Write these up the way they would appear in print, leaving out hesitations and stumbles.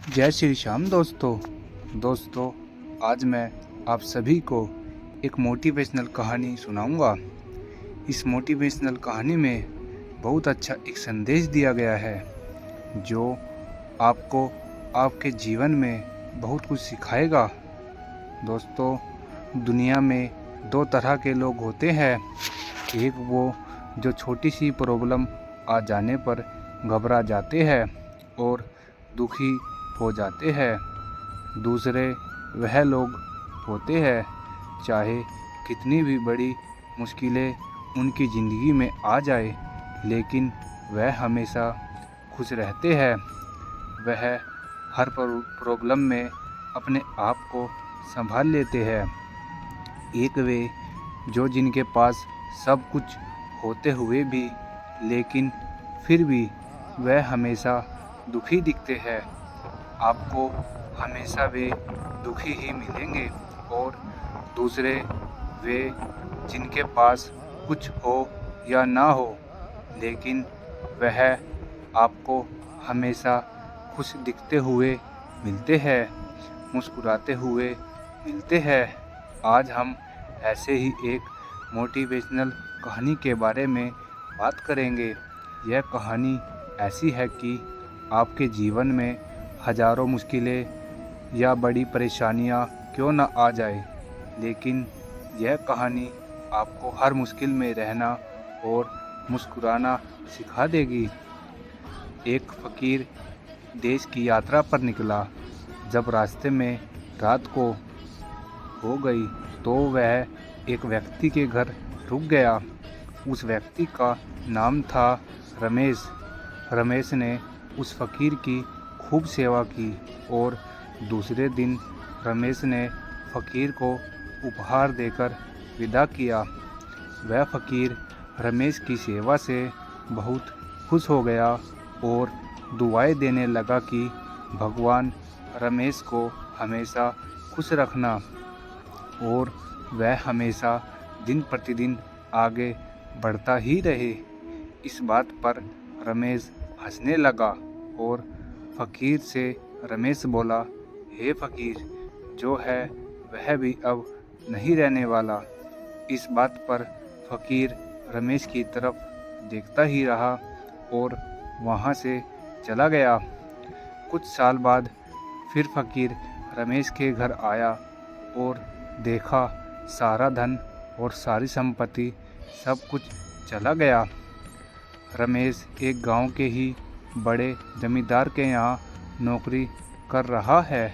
जय श्री श्याम दोस्तों। आज मैं आप सभी को एक मोटिवेशनल कहानी सुनाऊंगा। इस मोटिवेशनल कहानी में बहुत अच्छा एक संदेश दिया गया है जो आपको आपके जीवन में बहुत कुछ सिखाएगा। दोस्तों, दुनिया में दो तरह के लोग होते हैं। एक वो जो छोटी सी प्रॉब्लम आ जाने पर घबरा जाते हैं और दुखी हो जाते हैं। दूसरे वह लोग होते हैं चाहे कितनी भी बड़ी मुश्किलें उनकी ज़िंदगी में आ जाए लेकिन वह हमेशा खुश रहते हैं। वह हर प्रॉब्लम में अपने आप को संभाल लेते हैं। एक वे जो जिनके पास सब कुछ होते हुए भी लेकिन फिर भी वह हमेशा दुखी दिखते हैं। आपको हमेशा वे दुखी ही मिलेंगे। और दूसरे वे जिनके पास कुछ हो या ना हो लेकिन वह आपको हमेशा खुश दिखते हुए मिलते हैं, मुस्कुराते हुए मिलते हैं। आज हम ऐसे ही एक मोटिवेशनल कहानी के बारे में बात करेंगे। यह कहानी ऐसी है कि आपके जीवन में हजारों मुश्किलें या बड़ी परेशानियां क्यों न आ जाए लेकिन यह कहानी आपको हर मुश्किल में रहना और मुस्कुराना सिखा देगी। एक फ़कीर देश की यात्रा पर निकला। जब रास्ते में रात को हो गई तो वह एक व्यक्ति के घर रुक गया। उस व्यक्ति का नाम था रमेश। रमेश ने उस फ़कीर की खूब सेवा की और दूसरे दिन रमेश ने फ़कीर को उपहार देकर विदा किया। वह फ़कीर रमेश की सेवा से बहुत खुश हो गया और दुआएं देने लगा कि भगवान रमेश को हमेशा खुश रखना और वह हमेशा दिन प्रतिदिन आगे बढ़ता ही रहे। इस बात पर रमेश हंसने लगा और फ़कीर से रमेश बोला, हे फ़कीर, जो है वह भी अब नहीं रहने वाला। इस बात पर फ़कीर रमेश की तरफ देखता ही रहा और वहाँ से चला गया। कुछ साल बाद फिर फ़कीर रमेश के घर आया और देखा सारा धन और सारी संपत्ति सब कुछ चला गया। रमेश एक गांव के ही बड़े जमींदार के यहाँ नौकरी कर रहा है।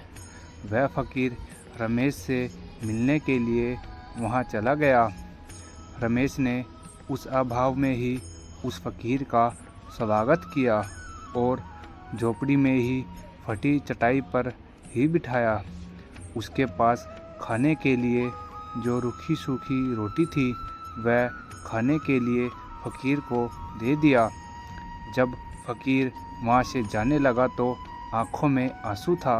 वह फ़कीर रमेश से मिलने के लिए वहाँ चला गया। रमेश ने उस अभाव में ही उस फ़कीर का स्वागत किया और झोपड़ी में ही फटी चटाई पर ही बिठाया। उसके पास खाने के लिए जो रूखी सूखी रोटी थी वह खाने के लिए फ़कीर को दे दिया। जब फ़कीर वहाँ से जाने लगा तो आँखों में आंसू था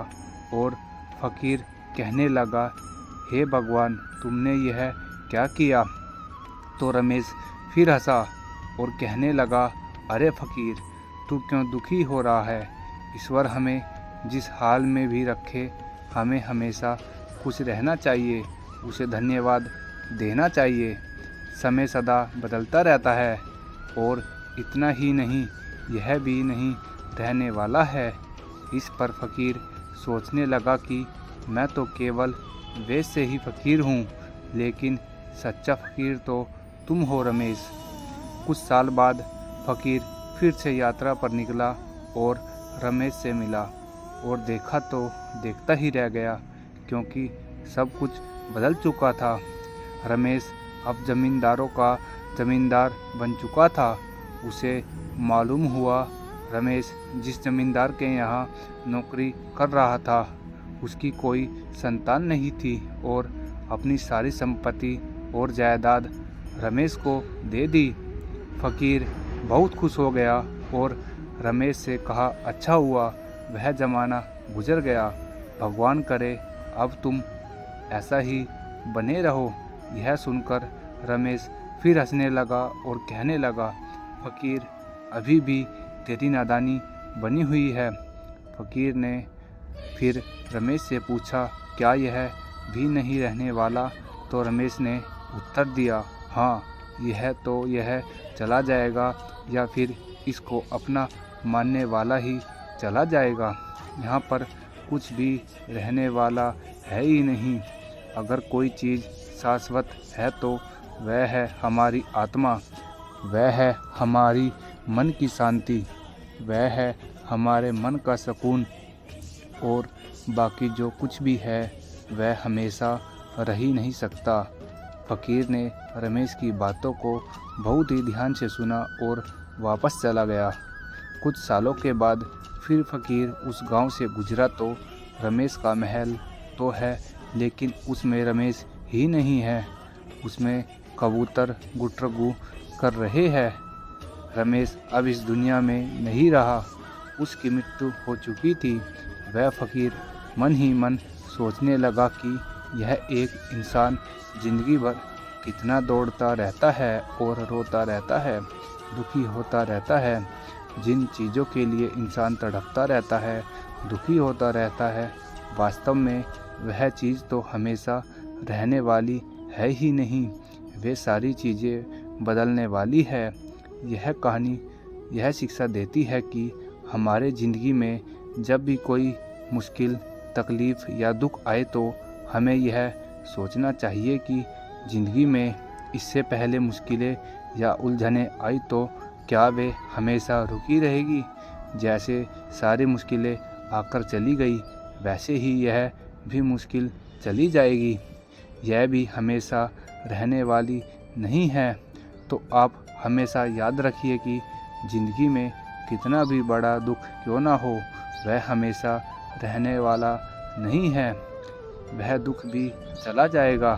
और फ़कीर कहने लगा, हे भगवान, तुमने यह क्या किया? तो रमेश फिर हंसा और कहने लगा, अरे फ़कीर, तू क्यों दुखी हो रहा है? ईश्वर हमें जिस हाल में भी रखे हमें हमेशा खुश रहना चाहिए, उसे धन्यवाद देना चाहिए। समय सदा बदलता रहता है और इतना ही नहीं, यह भी नहीं रहने वाला है। इस पर फ़कीर सोचने लगा कि मैं तो केवल वैसे ही फ़कीर हूँ लेकिन सच्चा फ़कीर तो तुम हो रमेश। कुछ साल बाद फ़कीर फिर से यात्रा पर निकला और रमेश से मिला और देखा तो देखता ही रह गया क्योंकि सब कुछ बदल चुका था। रमेश अब ज़मींदारों का ज़मींदार बन चुका था। उसे मालूम हुआ रमेश जिस ज़मींदार के यहाँ नौकरी कर रहा था उसकी कोई संतान नहीं थी और अपनी सारी संपत्ति और जायदाद रमेश को दे दी। फ़कीर बहुत खुश हो गया और रमेश से कहा, अच्छा हुआ वह ज़माना गुजर गया। भगवान करे अब तुम ऐसा ही बने रहो। यह सुनकर रमेश फिर हंसने लगा और कहने लगा, फ़कीर, अभी भी तेरी नादानी बनी हुई है। फ़कीर ने फिर रमेश से पूछा, क्या यह भी नहीं रहने वाला? तो रमेश ने उत्तर दिया, हाँ, यह चला जाएगा या फिर इसको अपना मानने वाला ही चला जाएगा। यहाँ पर कुछ भी रहने वाला है ही नहीं। अगर कोई चीज़ शाश्वत है तो वह है हमारी आत्मा, वह है हमारी मन की शांति, वह है हमारे मन का सुकून, और बाकी जो कुछ भी है वह हमेशा रह ही नहीं सकता। फ़कीर ने रमेश की बातों को बहुत ही ध्यान से सुना और वापस चला गया। कुछ सालों के बाद फिर फ़कीर उस गांव से गुजरा तो रमेश का महल तो है, लेकिन उसमें रमेश ही नहीं है। उसमें कबूतर गुटरगू कर रहे हैं। रमेश अब इस दुनिया में नहीं रहा, उसकी मृत्यु हो चुकी थी। वह फ़कीर मन ही मन सोचने लगा कि यह एक इंसान ज़िंदगी भर कितना दौड़ता रहता है और रोता रहता है, दुखी होता रहता है। जिन चीज़ों के लिए इंसान तड़पता रहता है, दुखी होता रहता है, वास्तव में वह चीज़ तो हमेशा रहने वाली है ही नहीं। वे सारी चीज़ें बदलने वाली है। यह कहानी यह शिक्षा देती है कि हमारे ज़िंदगी में जब भी कोई मुश्किल, तकलीफ़ या दुख आए तो हमें यह सोचना चाहिए कि ज़िंदगी में इससे पहले मुश्किलें या उलझनें आई तो क्या वे हमेशा रुकी रहेगी? जैसे सारी मुश्किलें आकर चली गई, वैसे ही यह भी मुश्किल चली जाएगी। यह भी हमेशा रहने वाली नहीं है। तो आप हमेशा याद रखिए कि ज़िंदगी में कितना भी बड़ा दुख क्यों ना हो, वह हमेशा रहने वाला नहीं है। वह दुख भी चला जाएगा।